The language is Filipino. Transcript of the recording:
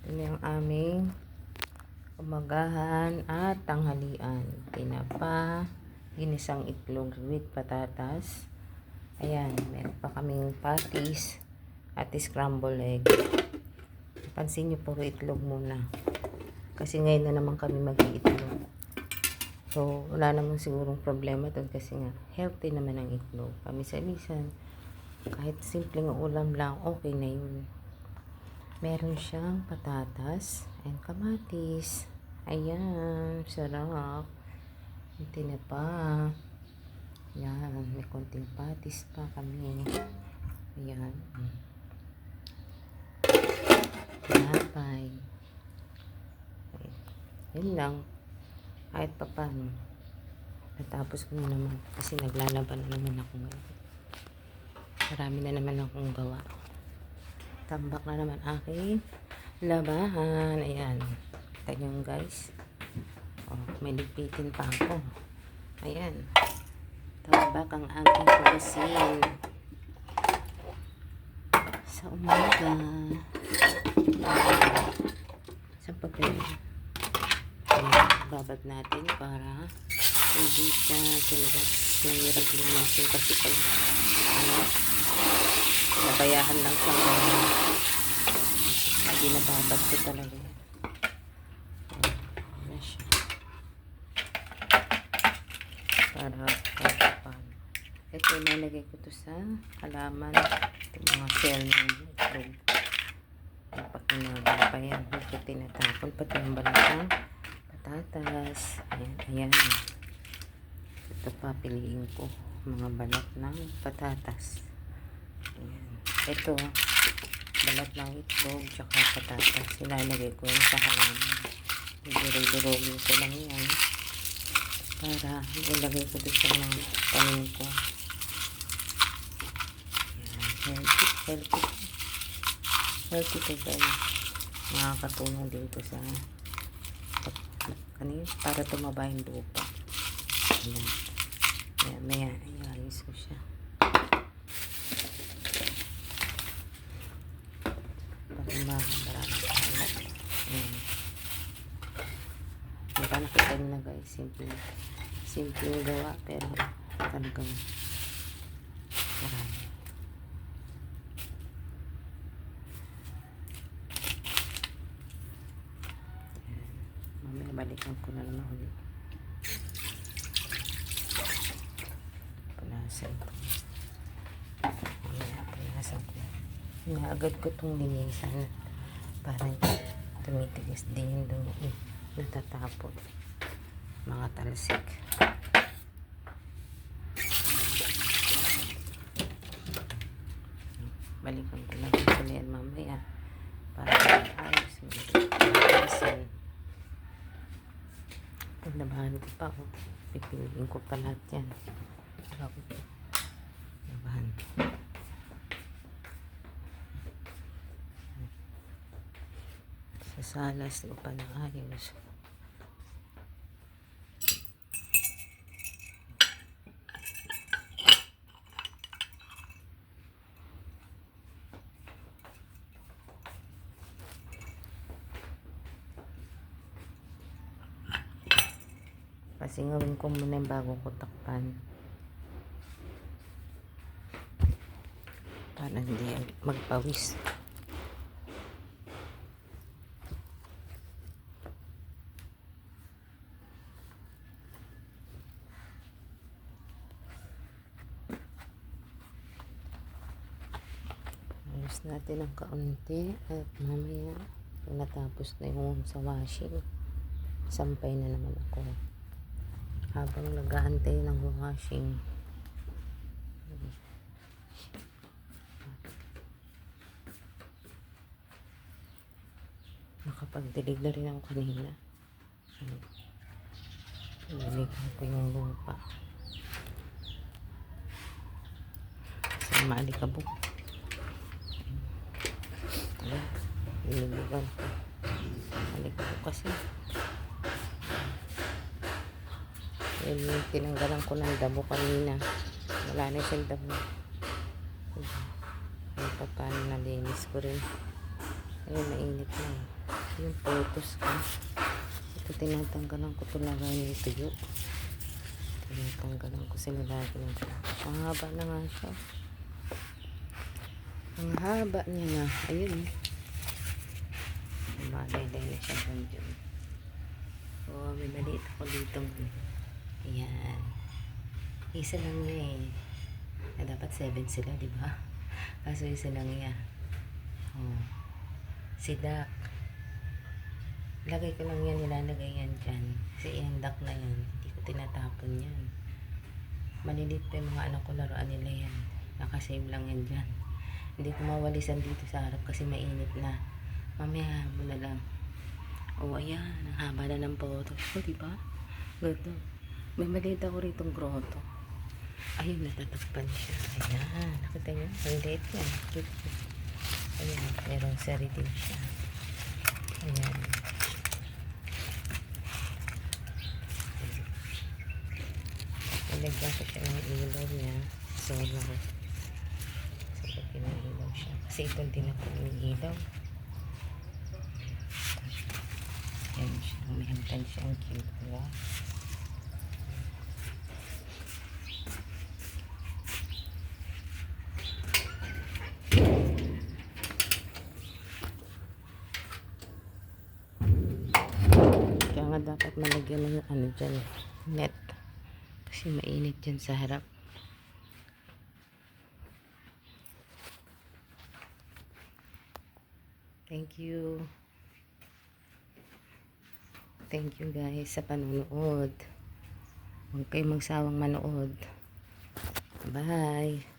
Yun yung aming umagahan at tanghalian. Tinapa, ginisang itlog with patatas. Ayan, meron pa kaming patties at scrambled egg. Pansin nyo, puro itlog muna. Kasi ngayon na naman kami mag-iitlog. So, wala naman sigurong problema doon kasi nga, healthy naman ang itlog. Paminsan-minsan, kahit simpleng ulam lang, okay na yun. Meron siyang patatas and kamatis. Ayan, sarap. Tinapa. Ayan, may konting patis pa kami. Ayan. Tinapay. Yun lang. Kahit pa paano. Natapos ko na naman. Kasi naglalaban na naman ako ngayon. Marami na naman akong gawa. Tambak na naman aking labahan. Ayan. Kita nyo guys. Oh, may ligpitin pa ako. Ayan. Tambak ang aking hugasin. Sa umaga. Sa papel. Babad natin para hindi siya sinigas. Mahirap lumisin kasi pag nabayahan lang siya hindi nababad ko talaga na siya para paano. Ito nalagay ko to sa halaman, itong mga shell ng itlog pag nabala pa yan ito tinatapon pati yung balatang patatas. Ayan ito pa piliin ko mga balat ng patatas. Ayan. Ito balat ng itlog tsaka patatas ilalagay ko yun sa halaman. Durog-durogin ko lang yan para ilagay ko doon sa mga tanim ko. Ayan. Healthy to guys. Makakatulong din to sa para tumaba yung lupa. Ayan. Maya ayos ko siya. Marami. Diba nakita nyo na guys, simple gawa pero talagang marami. Mamaya balikan ko na naman ulit. Punasan ko. Mamaya punasan ko. Agad ko itong linisan para tumitigas din yung dumi natatapon mga talsik. Balikan ko lang ito na yan mamaya para ayos pag nabahan ko pa ako pipiliin ko pa lahat yan nabahan salas ko pa ng ayos. Pasingawin ko muna yung bagong ko takpan para hindi magpawis. Natin ang kaunti at mamaya natapos na yung sa washing sampay na naman ako habang nag-aantay ng washing. Nakapagdilig na rin ako kanina. Niligan ko yung lupa kasi maalikabok. Niligan ko. Maalikabok kasi. Tinanggalan ko ng damo kanina. Wala na siyang damo. Ay, paano nalinis ko rin. Ayun, mainit na. yung photos ko. Ito tinatanggalan ko talaga yung tuyo. Tinatanggalan ko sila lagi ng tuyo. Ang haba na nga siya. Ang haba niya na. Ayun. Malay-lay na siya dyan. Oh, may maliit ako dito. Ayan. Isa lang niya eh. Na dapat 7 sila, di ba? Kaso isa lang niya. Oh. Si Duck. Lagay ko lang yan, nilalagay yan dyan. Kasi yung duck na yan, hindi ko tinatapon yan. Malilit pa yung mga anak ko, laruan nila yan. Nakasave lang yan dyan. Hindi ko mawalisan dito sa harap kasi mainit na. Mamaya mo na lang. O ayan, ang haba na ng photos ko, diba? Ganda. May maliit ako rito grotto. Ayun, natatakpan siya. Ayan, nakita niyo? Ang liit yan. Ayan, merong sari din siya. Ayan. Nilagyan ko siya ng ilaw niya. Solar. So, pinailaw siya. Kasi itong din ako ng ilaw. Ayan siya. May hangtan siyang cute. Diba? Kaya nga dapat malagyan ng ano dyan. Net. Kasi mainit dyan sa harap. Thank you. Thank you guys sa panonood. Huwag kayong magsawang manood. Bye.